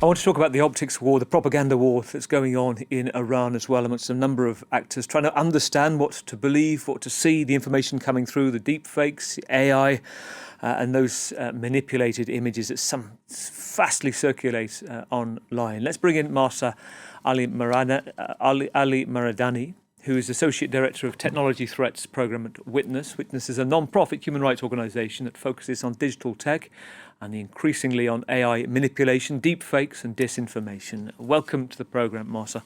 I want to talk about the optics war, the propaganda war that's going on in Iran as well, amongst a number of actors trying to understand what to believe, what to see, the information coming through, the deep fakes, AI, and those manipulated images that some fastly circulate online. Let's bring in Marsa Ali Maradani, who is Associate Director of Technology Threats Program at Witness. Witness is a non-profit human rights organisation that focuses on digital tech and increasingly on AI manipulation, deep fakes and disinformation. Welcome to the programme, Marsa.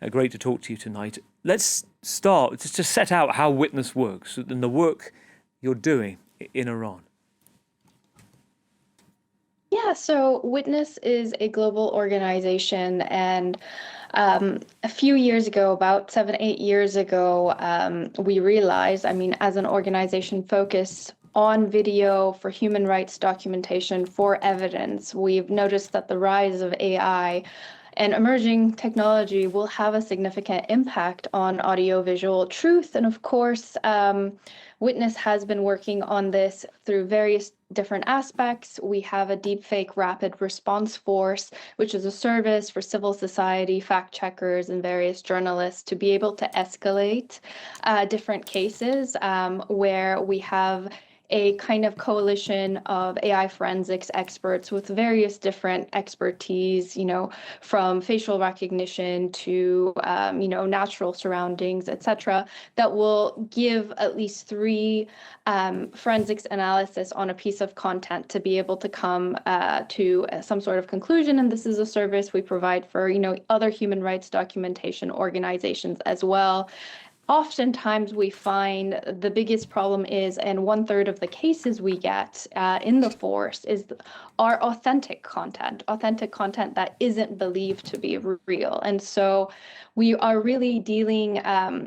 Great to talk to you tonight. Let's start just to set out how Witness works and the work you're doing in Iran. Yeah, so Witness is a global organization, and a few years ago, about 7, 8 years ago, we realized, as an organization focused on video for human rights documentation for evidence, we've noticed that the rise of AI and emerging technology will have a significant impact on audiovisual truth. And of course, Witness has been working on this through various different aspects. We have a deepfake rapid response force, which is a service for civil society, fact checkers, and various journalists to be able to escalate different cases where we have a kind of coalition of AI forensics experts with various different expertise, from facial recognition to, natural surroundings, etc., that will give at least 3 forensics analysis on a piece of content to be able to come to some sort of conclusion. And this is a service we provide for, other human rights documentation organizations as well. Oftentimes we find the biggest problem is, and 1/3 of the cases we get in the force are authentic content that isn't believed to be real. And so we are really dealing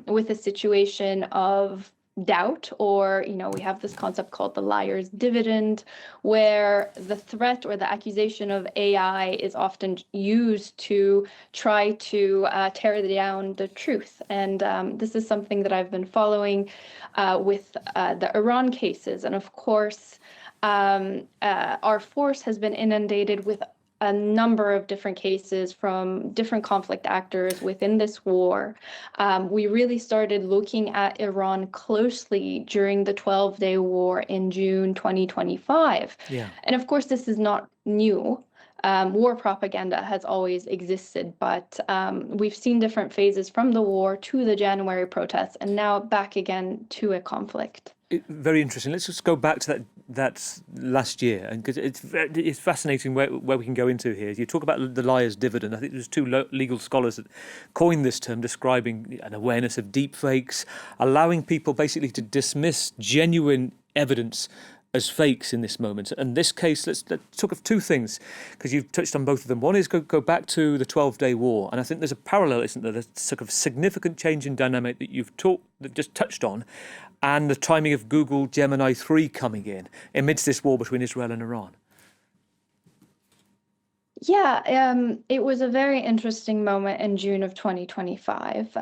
with a situation of doubt, or we have this concept called the liar's dividend, where the threat or the accusation of AI is often used to try to tear down the truth. And this is something that I've been following with the Iran cases. And of course, our force has been inundated with a number of different cases from different conflict actors within this war. We really started looking at Iran closely during the 12-day war in June 2025. Yeah. And of course, this is not new. War propaganda has always existed, but we've seen different phases from the war to the January protests, and now back again to a conflict. Very interesting. Let's just go back to that last year, and because it's fascinating where we can go into here. You talk about the liar's dividend. I think there's 2 legal scholars that coined this term, describing an awareness of deep fakes, allowing people basically to dismiss genuine evidence as fakes in this moment. And this case, let's talk of 2 things, because you've touched on both of them. One is go back to the 12-day war, and I think there's a parallel, isn't there? There's a sort of significant change in dynamic that that just touched on, and the timing of Google Gemini 3 coming in amidst this war between Israel and Iran. Yeah, it was a very interesting moment in June of 2025.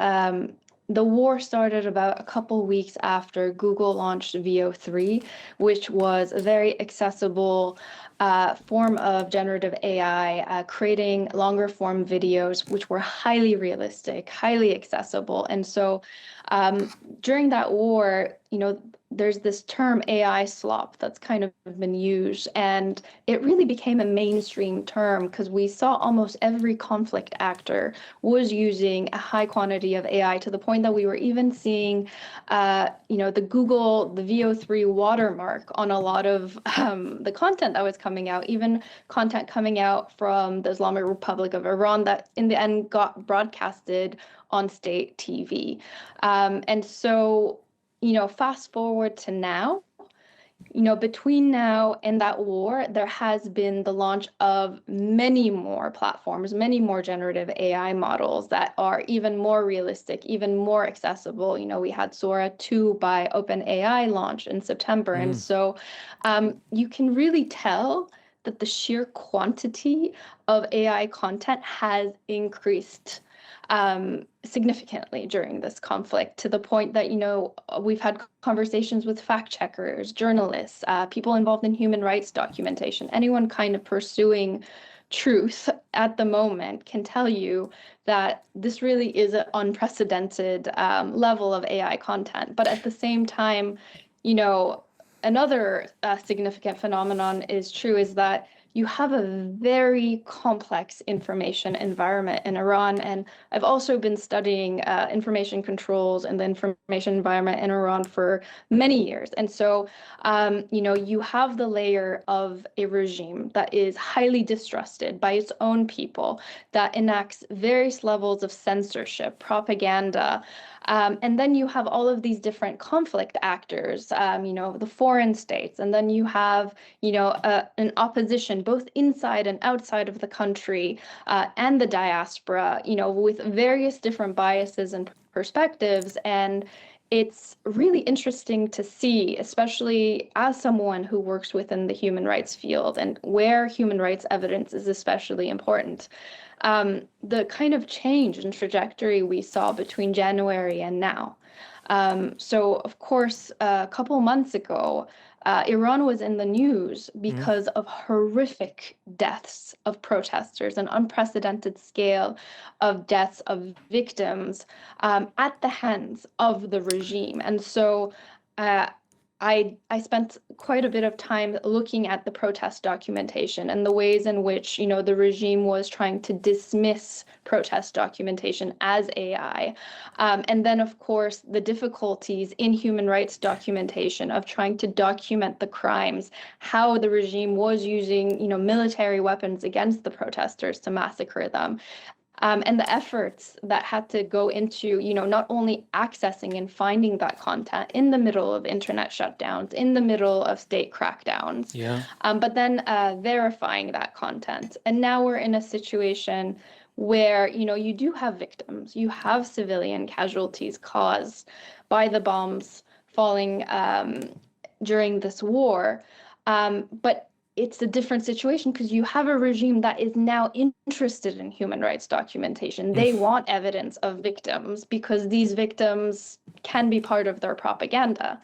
The war started about a couple weeks after Google launched Veo 3, which was a very accessible form of generative AI, creating longer form videos, which were highly realistic, highly accessible. And so during that war, there's this term AI slop that's kind of been used, and it really became a mainstream term because we saw almost every conflict actor was using a high quantity of AI, to the point that we were even seeing, the Veo 3 watermark on a lot of the content that was coming out, even content coming out from the Islamic Republic of Iran that in the end got broadcasted on state TV. And so, fast forward to now, between now and that war, there has been the launch of many more platforms, many more generative AI models that are even more realistic, even more accessible. We had Sora 2 by OpenAI launch in September. And so you can really tell that the sheer quantity of AI content has increased significantly during this conflict, to the point that, we've had conversations with fact checkers, journalists, people involved in human rights documentation, anyone kind of pursuing truth at the moment can tell you that this really is an unprecedented level of AI content. But at the same time, you know, another significant phenomenon is true is that you have a very complex information environment in Iran. And I've also been studying information controls and the information environment in Iran for many years. And so you have the layer of a regime that is highly distrusted by its own people, that enacts various levels of censorship, propaganda. And then you have all of these different conflict actors, the foreign states, and then you have, an opposition both inside and outside of the country, and the diaspora, with various different biases and perspectives. And it's really interesting to see, especially as someone who works within the human rights field and where human rights evidence is especially important. The kind of change in trajectory we saw between January and now. So, of course, a couple months ago, Iran was in the news Mm. because of horrific deaths of protesters, an unprecedented scale of deaths of victims at the hands of the regime. And so uh, I spent quite a bit of time looking at the protest documentation and the ways in which, the regime was trying to dismiss protest documentation as AI. And then, of course, the difficulties in human rights documentation of trying to document the crimes, how the regime was using, military weapons against the protesters to massacre them. And the efforts that had to go into, not only accessing and finding that content in the middle of internet shutdowns, in the middle of state crackdowns, Yeah. but then verifying that content. And now we're in a situation where, you do have victims, you have civilian casualties caused by the bombs falling during this war. But it's a different situation because you have a regime that is now interested in human rights documentation. Mm. They want evidence of victims because these victims can be part of their propaganda.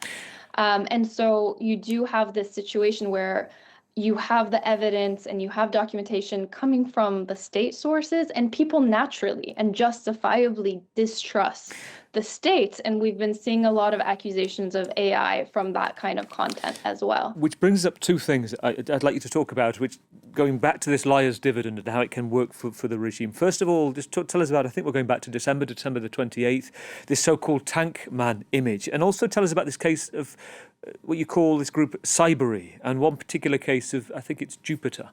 And so you do have this situation where you have the evidence and you have documentation coming from the state sources, and people naturally and justifiably distrust the state. And we've been seeing a lot of accusations of AI from that kind of content as well. Which brings up two things I'd like you to talk about, which going back to this liar's dividend and how it can work for the regime. First of all, just tell us about, I think we're going back to December the 28th, this so-called tank man image. And also tell us about this case of what you call this group Cybery, and one particular case of, I think it's Jupiter.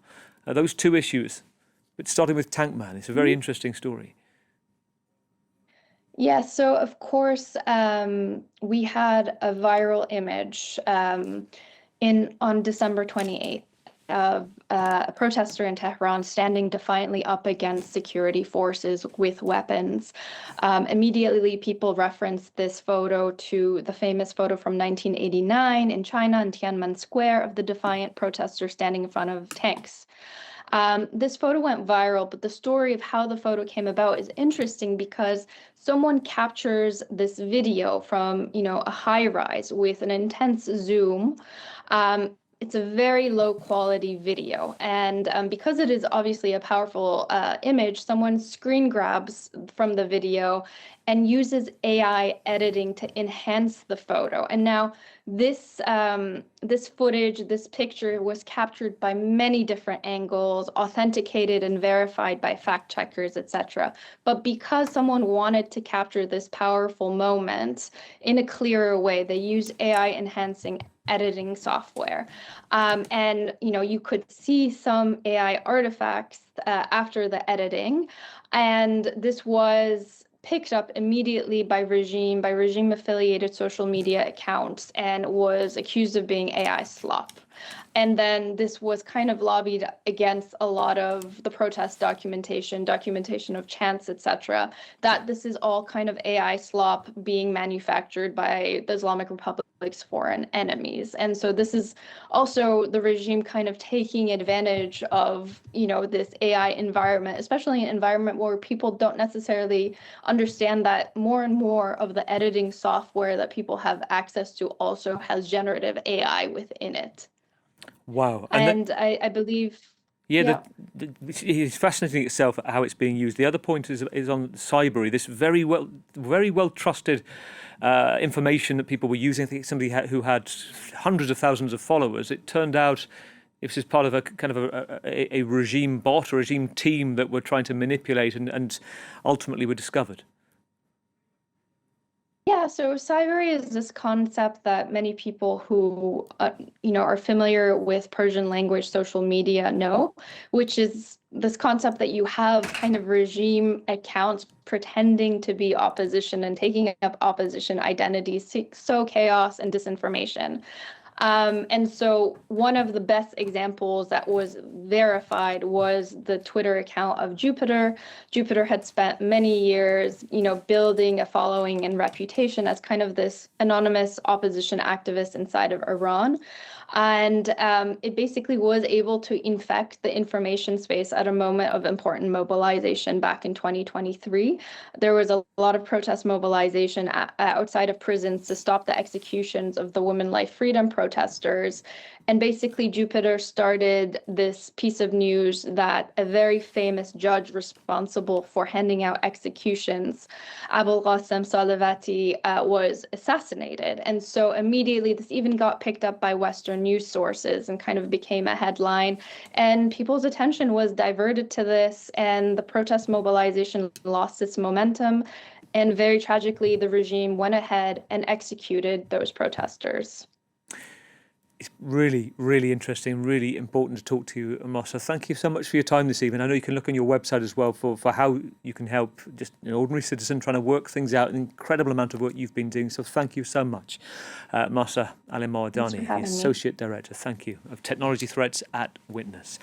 Those two issues, but starting with Tank Man, it's a very interesting story. Yeah, so of course, we had a viral image in on December 28th of a protester in Tehran standing defiantly up against security forces with weapons. Immediately, people referenced this photo to the famous photo from 1989 in China in Tiananmen Square of the defiant protester standing in front of tanks. This photo went viral, but the story of how the photo came about is interesting because someone captures this video from, a high rise with an intense zoom. It's a very low quality video. And because it is obviously a powerful image, someone screen grabs from the video and uses AI editing to enhance the photo. And now this footage, this picture was captured by many different angles, authenticated and verified by fact checkers, etc. But because someone wanted to capture this powerful moment in a clearer way, they used AI enhancing editing software. And you could see some AI artifacts after the editing, and this was picked up immediately by regime affiliated social media accounts, and was accused of being AI slop. And then this was kind of lobbied against a lot of the protest documentation of chants, etc., that this is all kind of AI slop being manufactured by the Islamic Republic's foreign enemies. And so this is also the regime kind of taking advantage of, this AI environment, especially an environment where people don't necessarily understand that more and more of the editing software that people have access to also has generative AI within it. Wow. And that, And I believe, Yeah, Yeah. it's fascinating itself how it's being used. The other point is on Cybery, this very well trusted information that people were using. I think somebody who had hundreds of thousands of followers. It turned out this is part of a kind of a regime bot, a regime team that were trying to manipulate, and ultimately were discovered. Yeah, so cybery is this concept that many people who are familiar with Persian language social media know, which is this concept that you have kind of regime accounts pretending to be opposition and taking up opposition identities to sow chaos and disinformation. And so one of the best examples that was verified was the Twitter account of Jupiter. Jupiter had spent many years, building a following and reputation as kind of this anonymous opposition activist inside of Iran. And it basically was able to infect the information space at a moment of important mobilization back in 2023. There was a lot of protest mobilization outside of prisons to stop the executions of the women life freedom protesters. And basically, Jupiter started this piece of news that a very famous judge responsible for handing out executions, Abul Qasim Salavati, was assassinated. And so immediately, this even got picked up by Western news sources and kind of became a headline. And people's attention was diverted to this, and the protest mobilization lost its momentum. And very tragically, the regime went ahead and executed those protesters. It's really interesting, really important to talk to you, Mossa. Thank you so much for your time this evening. I know you can look on your website as well for how you can help just an ordinary citizen trying to work things out. An incredible amount of work you've been doing. So thank you so much. Mossa Ali Thanks for Mawadani, the having me. Associate Director, thank you, of Technology Threats at Witness.